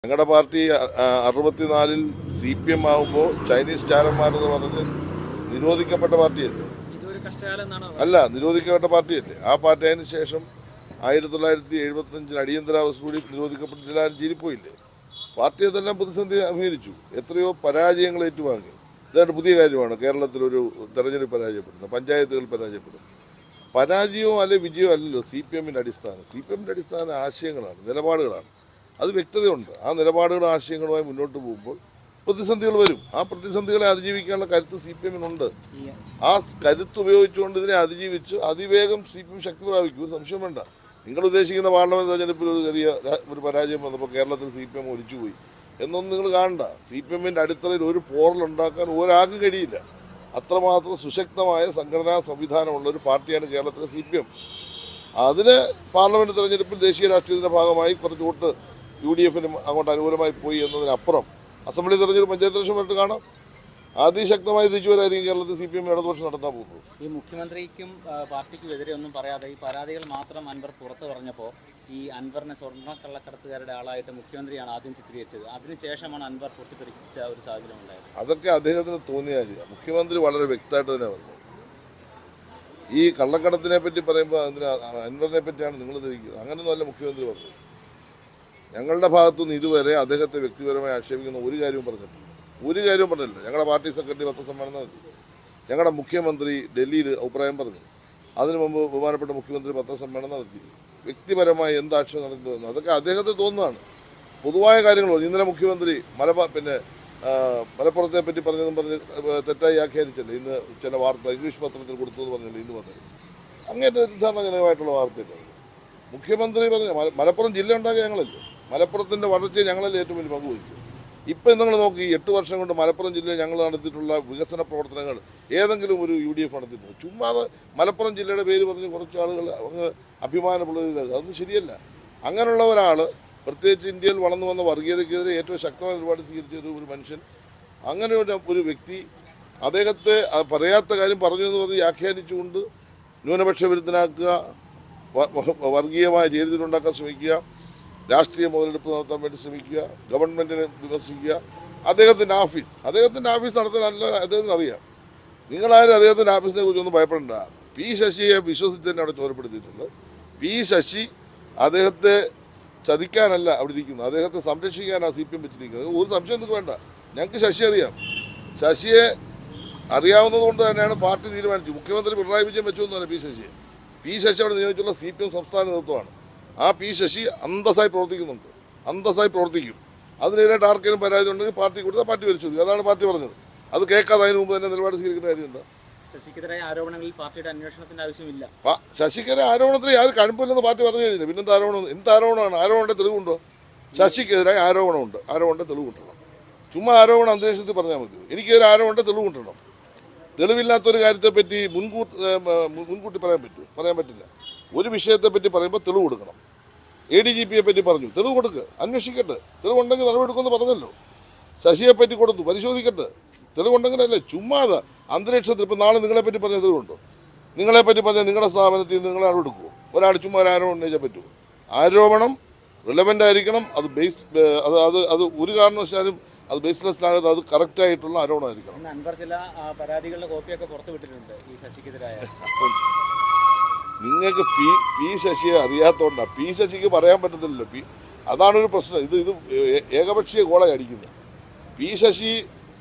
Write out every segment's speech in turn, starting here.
ഞങ്ങളുടെ party 64-ൽ CPM ആകുമ്പോൾ Chinese ചാരന്മാരെന്ന് പറഞ്ഞ് നിരോധിക്കപ്പെട്ട പാർട്ടിയല്ലേ? അല്ല, നിരോധിക്കപ്പെട്ട പാർട്ടിയല്ലേ? ആ പാർട്ടി അതിന് ശേഷം 1975 അടിയന്തരാവസ്ഥ കൂടി നിരോധിക്കപ്പെട്ടില്ല, ജീരിപ്പോയില്ലേ? പാർട്ടി അതെല്ലാം പ്രതിസന്ധി അഭിമുഖീകരിച്ചു, എത്രയോ പരാജയങ്ങൾ ഏറ്റുവാങ്ങി. ഇതാണ് പുതിയ കാര്യമാണ് കേരളത്തിലൊരു തെരഞ്ഞെടുപ്പ് പരാജയപ്പെടുന്നത്, പഞ്ചായത്തുകൾ പരാജയപ്പെടുന്നത്. പരാജയവും അല്ലെ വിജയവും അല്ലല്ലോ CPMന്റെ അടിസ്ഥാനം. CPMന്റെ അടിസ്ഥാന ആശയങ്ങളാണ്, നിലപാടുകളാണ്. അത് വ്യക്തതയുണ്ട്. ആ നിലപാടുകളും ആശയങ്ങളുമായി മുന്നോട്ട് പോകുമ്പോൾ പ്രതിസന്ധികൾ വരും. ആ പ്രതിസന്ധികളെ അതിജീവിക്കാനുള്ള കരുത്ത് CPMനുണ്ട്. ആ കരുത്ത് ഉപയോഗിച്ചുകൊണ്ട് ഇതിനെ അതിജീവിച്ച് അതിവേഗം CPM ശക്തി പ്രാപിക്കും, ഒരു സംശയം വേണ്ട. നിങ്ങൾ ഉദ്ദേശിക്കുന്ന പാർലമെന്റ് തെരഞ്ഞെടുപ്പിൽ ഒരു പരാജയം വന്നപ്പോൾ കേരളത്തിൽ CPM ഒലിച്ചുപോയി എന്നൊന്നും നിങ്ങൾ കാണണ്ട. CPMന്റെ അടിത്തറയിൽ ഒരു പോറലുണ്ടാക്കാൻ ഒരാൾക്കും കഴിയില്ല. അത്രമാത്രം സുശക്തമായ സംഘടനാ സംവിധാനമുള്ള ഒരു പാർട്ടിയാണ് കേരളത്തിലെ CPM. അതിന് പാർലമെന്റ് തെരഞ്ഞെടുപ്പിൽ ദേശീയ രാഷ്ട്രീയത്തിൻ്റെ ഭാഗമായി കുറച്ച് വോട്ട് UDFനും അങ്ങോട്ട് അനുകൂലമായി പോയി എന്നതിനപ്പുറം അസംബ്ലി തെരഞ്ഞെടുപ്പ്, പഞ്ചായത്ത് ഇലക്ഷനായിട്ട് കാണാം. അതിശക്തമായി തിരിച്ചുവരായിരിക്കും കേരളത്തിൽ CPM ഇടതുപക്ഷം നടത്താൻ പോകുന്നത്. ഈ മുഖ്യമന്ത്രിക്കും പാർട്ടിക്കും എതിരെ ഒന്നും പറയാതെ ഈ പരാതികൾ മാത്രം അൻവർ പുറത്തു പറഞ്ഞപ്പോൾ ഈ അൻവറിനെ സ്വർണ്ണക്കള്ളക്കടത്തുകാരുടെ ആളായിട്ട് മുഖ്യമന്ത്രിയാണ് ആദ്യം ചിത്രീകരിച്ചത്. അതിനുശേഷമാണ് അൻവർ പൊട്ടിത്തെറിച്ച ഒരു സാഹചര്യം ഉണ്ടായത്. അതൊക്കെ അദ്ദേഹത്തിന് തോന്നിയ കാര്യമാണ്. മുഖ്യമന്ത്രി വളരെ വ്യക്തമായിട്ട് തന്നെ പറഞ്ഞു. ഈ കള്ളക്കടത്തിനെ പറ്റി പറയുമ്പോൾ അൻവറിനെ പറ്റിയാണ് നിങ്ങൾ ധരിക്കുന്നത്. അങ്ങനെയൊന്നുമല്ല മുഖ്യമന്ത്രി പറഞ്ഞു. ഞങ്ങളുടെ ഭാഗത്തുനിന്ന് ഇതുവരെ അദ്ദേഹത്തെ വ്യക്തിപരമായി ആക്ഷേപിക്കുന്ന ഒരു കാര്യവും പറഞ്ഞിട്ടില്ല. ഒരു കാര്യവും പറഞ്ഞില്ല. ഞങ്ങളുടെ പാർട്ടി സെക്രട്ടറി പത്രസമ്മേളനം നടത്തി, ഞങ്ങളുടെ മുഖ്യമന്ത്രി ഡൽഹിയിൽ അഭിപ്രായം പറഞ്ഞു, അതിനു മുമ്പ് ബഹുമാനപ്പെട്ട മുഖ്യമന്ത്രി പത്രസമ്മേളനം നടത്തി. വ്യക്തിപരമായി എന്ത് ആക്ഷേപം നടത്തുന്നു അതൊക്കെ അദ്ദേഹത്തെ തോന്നുന്നതാണ്. പൊതുവായ കാര്യങ്ങളോ ഇന്നലെ മുഖ്യമന്ത്രി മലപ്പുറത്തെ പറ്റി പറഞ്ഞതെന്ന് പറഞ്ഞ് തെറ്റായി വ്യാഖ്യാനിച്ചല്ലേ ഇന്ന് ചില വാർത്ത ഇംഗ്ലീഷ് പത്രത്തിൽ കൊടുത്തതെന്ന് പറഞ്ഞില്ലേ ഇന്ന് പറഞ്ഞത്? അങ്ങേറ്റ തെറ്റിദ്ധാരണജനകമായിട്ടുള്ള വാർത്തയില്ല. മുഖ്യമന്ത്രി പറഞ്ഞു മലപ്പുറം ജില്ല ഉണ്ടാക്കിയ ഞങ്ങളല്ലേ, മലപ്പുറത്തിൻ്റെ വളർച്ചയെ ഞങ്ങളല്ലേ ഏറ്റവും വലിയ പങ്കുവഹിച്ചു. ഇപ്പം നിങ്ങൾ നോക്കി 8 വർഷം കൊണ്ട് മലപ്പുറം ജില്ലയിൽ ഞങ്ങൾ നടത്തിയിട്ടുള്ള വികസന പ്രവർത്തനങ്ങൾ ഏതെങ്കിലും ഒരു UDF നടത്തിയിട്ടുണ്ടോ? ചുമ്മാതെ മലപ്പുറം ജില്ലയുടെ പേര് പറഞ്ഞ് കുറച്ച് ആളുകൾ അങ്ങ് അഭിമാനമുള്ളത്, അതൊന്നും ശരിയല്ല. അങ്ങനെയുള്ള ഒരാൾ, പ്രത്യേകിച്ച് ഇന്ത്യയിൽ വളർന്നു വന്ന വർഗീയതയ്ക്കെതിരെ ഏറ്റവും ശക്തമായ നിലപാട് സ്വീകരിച്ച ഒരു മനുഷ്യൻ, അങ്ങനെ ഒരു വ്യക്തി അദ്ദേഹത്തെ പറയാത്ത കാര്യം പറഞ്ഞു എന്ന് പറഞ്ഞ് വ്യാഖ്യാനിച്ചുകൊണ്ട് ന്യൂനപക്ഷ വിരുദ്ധനാക്കുക, വർഗീയമായ ചേരിതിലുണ്ടാക്കാൻ ശ്രമിക്കുക, രാഷ്ട്രീയ മുതലെടുപ്പ് നടത്താൻ വേണ്ടി ശ്രമിക്കുക, ഗവൺമെൻറ്റിനെ വിമർശിക്കുക. അദ്ദേഹത്തിൻ്റെ ഓഫീസ് നടത്താൻ നല്ല അദ്ദേഹത്തിന് അറിയാം. നിങ്ങളാരും അദ്ദേഹത്തിൻ്റെ ഓഫീസിനെ കുറിച്ചൊന്നും ഭയപ്പെടേണ്ട. പി ശശിയെ വിശ്വസിച്ച് തന്നെ അവിടെ ചുമതലപ്പെടുത്തിയിട്ടുണ്ട്. പി ശശി അദ്ദേഹത്തെ ചതിക്കാനല്ല അവിടെ ഇരിക്കുന്നത്, അദ്ദേഹത്തെ സംരക്ഷിക്കാനാണ് CPM വെച്ചിരിക്കുന്നത്. ഒരു സംശയം നിങ്ങൾക്ക് വേണ്ട. ഞങ്ങൾക്ക് ശശി അറിയാം. ശശിയെ അറിയാവുന്നതുകൊണ്ട് തന്നെയാണ് പാർട്ടി തീരുമാനിച്ചു. മുഖ്യമന്ത്രി പിണറായി വിജയൻ വെച്ചൊന്നുമല്ല പി ശശി അവിടെ നിയോഗിച്ചുള്ള CPM സംസ്ഥാന നേതൃത്വമാണ്. ആ പി ശശി അന്തസ്സായി പ്രവർത്തിക്കും. അതിനെതിരായിട്ട് ആർക്കെങ്കിലും പരാതി ഉണ്ടെങ്കിൽ പാർട്ടി കൊടുത്താൽ പാർട്ടി പരിശോധിക്കും. അതാണ് പാർട്ടി പറഞ്ഞത്. അത് കേൾക്കാതെ അതിന് മുമ്പ് തന്നെ നിലപാട് സ്വീകരിക്കേണ്ട കാര്യം എന്താ? ശശിക്കെതിരായ ആരോപണങ്ങളിൽ പാർട്ടിയുടെ അന്വേഷണത്തിന്റെ ആവശ്യമില്ല. ശശിക്കെതിരെ ആരോപണത്തിൽ ആരും കടുപ്പില്ലെന്ന് പാർട്ടി പറഞ്ഞു കഴിഞ്ഞില്ല. പിന്നെന്താ ആരോപണം? എന്ത് ആരോപണമാണ്? ആരോപണത്തെ തെളിവുണ്ടോ? ശശിക്കെതിരായ ആരോപണമുണ്ട്, ആരോപണത്തെ തെളിവ് കിട്ടണം. ചുമ്മാ ആരോപണം അന്തരീക്ഷത്തിൽ പറഞ്ഞാൽ മതി. എനിക്കെതിരെ ആരോപണത്തെ തെളിവ് കിട്ടണം. തെളിവില്ലാത്തൊരു കാര്യത്തെപ്പറ്റി മുൻകൂട്ടി പറയാൻ പറ്റില്ല. ഒരു വിഷയത്തെപ്പറ്റി പറയുമ്പോൾ തെളിവ് കൊടുക്കണം. ADGPയെ പറ്റി പറഞ്ഞു, തെളിവ് കൊടുക്കുക, അന്വേഷിക്കട്ടെ. തെളിവുണ്ടെങ്കിൽ നടപടിയെടുക്കുമെന്ന് പറഞ്ഞല്ലോ. ശശിയെപ്പറ്റി കൊടുത്തു, പരിശോധിക്കട്ടെ. തെളിവുണ്ടെങ്കിലല്ലേ. ചുമ്മാതെ അന്തരീക്ഷത്തിൽ ഇപ്പം നാളെ നിങ്ങളെപ്പറ്റി പറഞ്ഞ തെളിവുണ്ടോ? നിങ്ങളെപ്പറ്റി പറഞ്ഞാൽ നിങ്ങളുടെ സ്ഥാപനത്തിൽ നിന്ന് നിങ്ങൾ നടപടിയെടുക്കുമോ? ഒരാൾ ചുമ്മാ ഒരു ആരോപണം ഉന്നയിച്ചാൽ പറ്റുമോ? ആരോപണം റിലവൻ്റ് ആയിരിക്കണം. അത് ഒരു കാരണവശാലും അത് ബേസ്ലെസ് ആകാതെ അത് കറക്റ്റായിട്ടുള്ള ആരോപണമായിരിക്കണം. അൻവർ ചില പരാതികളുടെ കോപ്പിയൊക്കെ പുറത്തുവിട്ടിട്ടുണ്ട് ഈ ശശിക്കെതിരായ. നിങ്ങൾക്ക് പി ശശിയെ അറിയാത്തതുകൊണ്ടാണ്. പി ശശിക്ക് പറയാൻ പറ്റത്തില്ലല്ലോ. അതാണൊരു പ്രശ്നം. ഇത് ഏകപക്ഷീയ ഗോളായി അടിക്കുന്നത്. പി ശശി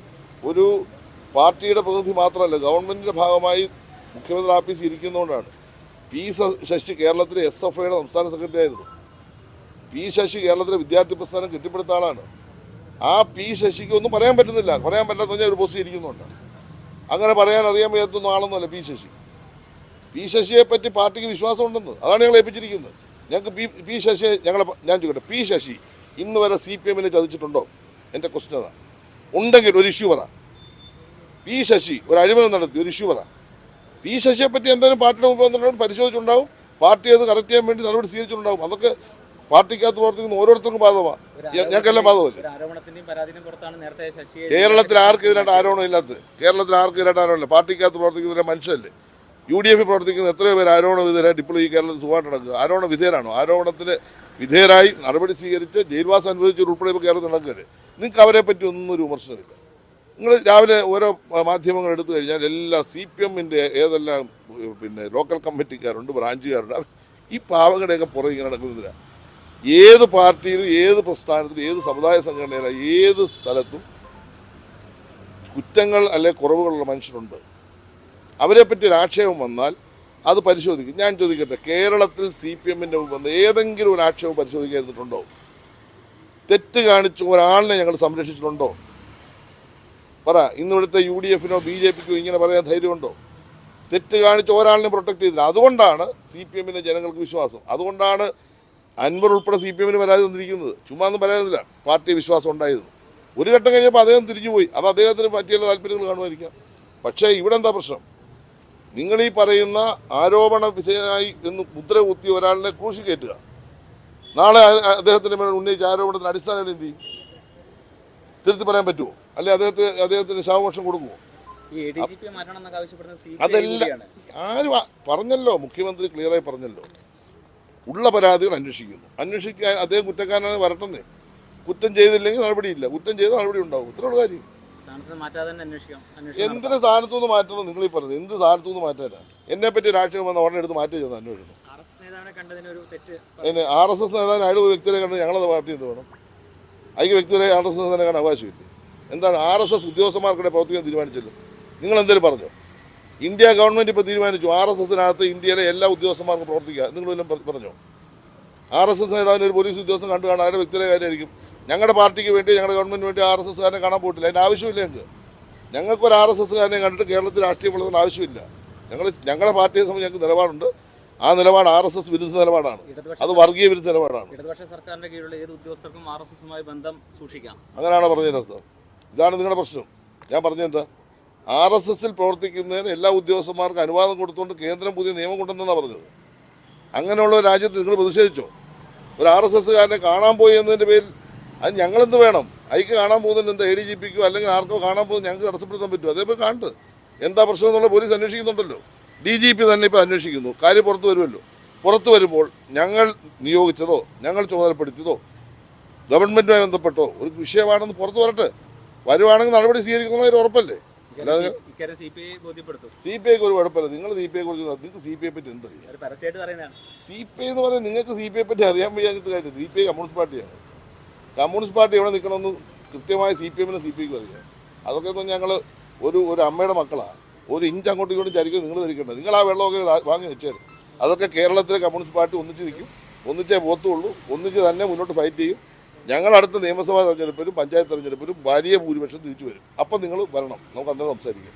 ഒരു പാർട്ടിയുടെ പ്രതിനിധി മാത്രമല്ല, ഗവൺമെൻറ്റിൻ്റെ ഭാഗമായി മുഖ്യമന്ത്രി ഓഫീസിൽ ഇരിക്കുന്നതുകൊണ്ടാണ്. പി ശശി കേരളത്തിലെ SFIയുടെ സംസ്ഥാന സെക്രട്ടറി ആയിരുന്നു. പി ശശി കേരളത്തിലെ വിദ്യാർത്ഥി പ്രസ്ഥാനം കെട്ടിപ്പടുത്ത ആളാണ്. ആ പി ശശിക്ക് ഒന്നും പറയാൻ പറ്റുന്നില്ല. പറയാൻ പറ്റാത്ത ഒരു പോസ്റ്റ് ഇരിക്കുന്നുണ്ട്. അങ്ങനെ പറയാൻ അറിയാൻ വയ്യാത്തൊന്നും ആളൊന്നുമല്ല പി ശശി. പി ശശിയെ പറ്റി പാർട്ടിക്ക് വിശ്വാസമുണ്ടെന്ന്, അതാണ് ഞങ്ങൾ ഏൽപ്പിച്ചിരിക്കുന്നത്. ഞങ്ങൾക്ക് പി ശശിയെ ഞാൻ ചോദിക്കട്ടെ, പി ശശി ഇന്ന് വരെ CPMനെ ചതിച്ചിട്ടുണ്ടോ? എൻ്റെ ക്വസ്റ്റ്യൻ അതാണ്. ഉണ്ടെങ്കിൽ ഒരു ഇഷ്യൂ പറ. പി ശശി ഒരു അഴിമതി നടത്തി, ഒരു ഇഷ്യൂ പറ. പി ശശിയെ പറ്റി എന്തായാലും പാർട്ടിയുടെ മുമ്പ് വന്നിട്ടുണ്ടെങ്കിൽ പരിശോധിച്ചിട്ടുണ്ടാവും. പാർട്ടി അത് കറക്റ്റ് ചെയ്യാൻ വേണ്ടി നടപടി സ്വീകരിച്ചിട്ടുണ്ടാവും. അതൊക്കെ പാർട്ടിക്കകത്ത് പ്രവർത്തിക്കുന്ന ഓരോരുത്തർക്കും ബാധകമാണ്. ഞങ്ങൾക്കെല്ലാം ബാധകമല്ലേ? കേരളത്തിൽ ആർക്കെതിരായിട്ട് ആരോപണം ഇല്ലാത്തത്? കേരളത്തിൽ ആർക്കെതിരായിട്ട് ആരോപണമില്ല. പാർട്ടിക്കകത്ത് പ്രവർത്തിക്കുന്ന മനുഷ്യരല്ലേ? UDF പ്രവർത്തിക്കുന്ന എത്രയോ പേര് ആരോപണ വിധേയരായിട്ട് ഇപ്പോൾ ഈ കേരളത്തിൽ സുഖമായിട്ട് നടക്കുക. ആരോപണ വിധേയരാണോ? ആരോപണത്തിന് വിധേയരായി നടപടി സ്വീകരിച്ച് ജയിൽവാസം അനുഭവിച്ചവരുൾപ്പെടെ ഇപ്പോൾ കേരളത്തിൽ നടക്കരുത്. നിങ്ങൾക്ക് അവരെ പറ്റി ഒന്നും ഒരു വിമർശനമില്ല. നിങ്ങൾ രാവിലെ ഓരോ മാധ്യമങ്ങൾ എടുത്തു കഴിഞ്ഞാൽ എല്ലാ CPM-ൻ്റെ ഏതെല്ലാം ലോക്കൽ കമ്മിറ്റിക്കാരുണ്ട്, ബ്രാഞ്ചുകാരുണ്ട്. ഈ പാവങ്ങളുടെയൊക്കെ പുറകെ ഇങ്ങനെ നടക്കുന്നില്ല. ഏത് പാർട്ടിയിലും ഏത് പ്രസ്ഥാനത്തിലും ഏത് സമുദായ സംഘടനയിലും ഏത് സ്ഥലത്തും കുറ്റങ്ങൾ അല്ലെ കുറവുകളുള്ള മനുഷ്യരുണ്ട്. അവരെ പറ്റി ഒരു ആക്ഷേപം വന്നാൽ അത് പരിശോധിക്കും. ഞാൻ ചോദിക്കട്ടെ, കേരളത്തിൽ CPM-ൻ്റെ വന്ന ഏതെങ്കിലും ഒരു ആക്ഷേപം പരിശോധിക്കാതിരുന്നിട്ടുണ്ടോ? തെറ്റ് കാണിച്ച് ഒരാളിനെ ഞങ്ങൾ സംരക്ഷിച്ചിട്ടുണ്ടോ? പറ. ഇന്നിവിടുത്തെ UDF-നോ BJP-ക്കോ ഇങ്ങനെ പറയാൻ ധൈര്യമുണ്ടോ? തെറ്റ് കാണിച്ച് ഒരാളിനെ പ്രൊട്ടക്ട് ചെയ്തില്ല. അതുകൊണ്ടാണ് CPM-നെ ജനങ്ങൾക്ക് വിശ്വാസം. അതുകൊണ്ടാണ് അൻവർ ഉൾപ്പെടെ CPM-ന് പരാതി തന്നിരിക്കുന്നത്. ചുമ്മാ ഒന്നും പറയാനില്ല. പാർട്ടി വിശ്വാസം ഉണ്ടായിരുന്നു. ഒരു ഘട്ടം കഴിഞ്ഞപ്പോൾ അദ്ദേഹം തിരിഞ്ഞുപോയി. അത് അദ്ദേഹത്തിന് പറ്റിയുള്ള താല്പര്യങ്ങൾ കാണുമായിരിക്കാം. പക്ഷേ ഇവിടെ എന്താ പ്രശ്നം? നിങ്ങൾ ഈ പറയുന്ന ആരോപണ വിധേയനായി എന്ന് മുദ്ര കുത്തിയ ഒരാളിനെ ക്രൂശി കയറ്റുക. നാളെ അദ്ദേഹത്തിന് മേൽ ഉന്നയിച്ച ആരോപണത്തിന് അടിസ്ഥാനം എന്ത് ചെയ്യും? തിരുത്തി പറയാൻ പറ്റുമോ? അല്ലെ അദ്ദേഹത്തിന് ശവമോക്ഷം കൊടുക്കുമോ? അതെല്ലാം ആരും പറഞ്ഞല്ലോ. മുഖ്യമന്ത്രി ക്ലിയറായി പറഞ്ഞല്ലോ. ഉള്ള പരാതികൾ അന്വേഷിക്കാൻ അദ്ദേഹം കുറ്റക്കാരനാണ്, വരട്ടെന്നേ. കുറ്റം ചെയ്തില്ലെങ്കിൽ നടപടിയില്ല, കുറ്റം ചെയ്ത് നടപടി ഉണ്ടാവും. ഇത്രയുള്ള കാര്യം. എന്തിന് സ്ഥാനത്തു നിന്ന് മാറ്റണം? നിങ്ങൾ ഈ പറഞ്ഞത് എന്ത് സ്ഥാനത്തു നിന്ന് മാറ്റാനാ? എന്നെ പറ്റി രാഷ്ട്രീയം വന്ന ഉടനെ എടുത്ത് മാറ്റി ചെയ്യുന്ന അന്വേഷണം. പിന്നെ RSS നേതാവിന് അയാൾ വ്യക്തിയെ കണ്ട് ഞങ്ങളത് പാർട്ടി എന്ത് വേണം? അതിന് വ്യക്തികളെ RSS നേതാവിനെ കാണാൻ അവകാശമില്ല. എന്താണ് RSS ഉദ്യോഗസ്ഥന്മാർക്കിടെ പ്രവർത്തിക്കാൻ തീരുമാനിച്ചല്ലോ? നിങ്ങൾ എന്തെങ്കിലും പറഞ്ഞോ? ഇന്ത്യ ഗവൺമെൻറ് ഇപ്പോൾ തീരുമാനിച്ചു RSS-നകത്ത് ഇന്ത്യയിലെ എല്ലാ ഉദ്യോഗസ്ഥന്മാർക്കും പ്രവർത്തിക്കുക. നിങ്ങളെല്ലാം പറഞ്ഞോ? RSS നേതാവിന് ഒരു പോലീസ് ഉദ്യോഗസ്ഥൻ കണ്ടു കാണാൻ അയാളുടെ വ്യക്തിയുടെ കാര്യമായിരിക്കും. ഞങ്ങളുടെ പാർട്ടിക്ക് വേണ്ടി, ഞങ്ങളുടെ ഗവൺമെൻറ്റിന് വേണ്ടി RSS-കാരനെ കാണാൻ പോയിട്ടില്ല. അതിൻ്റെ ആവശ്യമില്ല. ഞങ്ങൾക്കൊരു RSS-കാരനെ കണ്ടിട്ട് കേരളത്തിൽ രാഷ്ട്രീയം വളർത്തുന്ന ആവശ്യമില്ല. ഞങ്ങളുടെ പാർട്ടിയെ സംബന്ധിച്ച് ഞങ്ങൾക്ക് നിലപാടുണ്ട്. ആ നിലപാട് RSS വിരുദ്ധ നിലപാടാണ്. അത് വർഗീയ വിരുദ്ധ നിലപാടാണ്. ഇടതുപക്ഷ സർക്കാരിന്റെ കീഴിലുള്ള ഏത് ഉദ്യോഗസ്ഥർക്കും RSS-മായി ബന്ധം സൂക്ഷിക്കാം. അങ്ങനെയാണോ പറഞ്ഞതിനർത്ഥം? ഇതാണ് നിങ്ങളുടെ പ്രശ്നം. ഞാൻ പറഞ്ഞെന്താ? RSS-ൽ പ്രവർത്തിക്കുന്നതിന് എല്ലാ ഉദ്യോഗസ്ഥന്മാർക്കും അനുവാദം കൊടുത്തുകൊണ്ട് കേന്ദ്രം പുതിയ നിയമം കൊണ്ടുവന്നാണ് പറഞ്ഞത്. അങ്ങനെയുള്ള രാജ്യത്ത് നിങ്ങൾ പ്രതിഷേധിച്ചോ? ഒരു RSS-കാരനെ കാണാൻ പോയി എന്നതിൻ്റെ പേരിൽ അത് ഞങ്ങളെന്ത് വേണം? അയക്ക് കാണാൻ പോകുന്നതിന് എന്താ? ADGP-ക്കോ അല്ലെങ്കിൽ ആർക്കോ കാണാൻ പോകുന്നത് ഞങ്ങൾക്ക് തടസ്സപ്പെടുത്താൻ പറ്റുമോ? അതേപോലെ കാണട്ട് എന്താ പ്രശ്നം എന്നുള്ള പോലീസ് അന്വേഷിക്കുന്നുണ്ടല്ലോ. DGP തന്നെ ഇപ്പോൾ അന്വേഷിക്കുന്നു. കാര്യം പുറത്തു വരുമല്ലോ. പുറത്തു വരുമ്പോൾ ഞങ്ങൾ നിയോഗിച്ചതോ ഞങ്ങൾ ചുമതലപ്പെടുത്തിയതോ ഗവൺമെൻറ്റുമായി ബന്ധപ്പെട്ടോ ഒരു വിഷയമാണെന്ന് പുറത്തു വരട്ടെ. വരുവാണെങ്കിൽ നടപടി സ്വീകരിക്കുന്നതിന് ഉറപ്പല്ലേ? അല്ലാതെ CPIക്ക് ഒരു കുഴപ്പമില്ല. നിങ്ങൾ CPIയെ കുറിച്ച് നിങ്ങൾക്ക് CPIയെ പറ്റി എന്തറിയാം? CPI എന്ന് പറഞ്ഞാൽ നിങ്ങൾക്ക് CPIയെ പറ്റി അറിയാൻ വയ്യാഞ്ഞിട്ട് കാര്യം. CPI കമ്മ്യൂണിസ്റ്റ് പാർട്ടിയാണ്. കമ്മ്യൂണിസ്റ്റ് പാർട്ടി എവിടെ നിൽക്കണമെന്ന് കൃത്യമായി CPM-നും CPIക്കും അറിയാം. അതൊക്കെ ഞങ്ങൾ ഒരു അമ്മയുടെ മക്കളാണ്. ഒരു ഇഞ്ച് അങ്ങോട്ടും ഇങ്ങോട്ടും ചരിക്കും നിങ്ങൾ ധരിക്കേണ്ടത്. നിങ്ങൾ ആ വെള്ളമൊക്കെ വാങ്ങി വെച്ചേരും. അതൊക്കെ കേരളത്തിലെ കമ്മ്യൂണിസ്റ്റ് പാർട്ടി ഒന്നിച്ച് നിൽക്കും. ഒന്നിച്ചേ പോത്തുള്ളൂ. ഒന്നിച്ച് തന്നെ മുന്നോട്ട് ഫൈറ്റ് ചെയ്യും. ഞങ്ങൾ അടുത്ത നിയമസഭാ തെരഞ്ഞെടുപ്പിലും പഞ്ചായത്ത് തെരഞ്ഞെടുപ്പിലും വലിയ ഭൂരിപക്ഷം തിരിച്ചു വരും. അപ്പം നിങ്ങൾ വരണം. നമുക്ക് അന്നേരം സംസാരിക്കാം.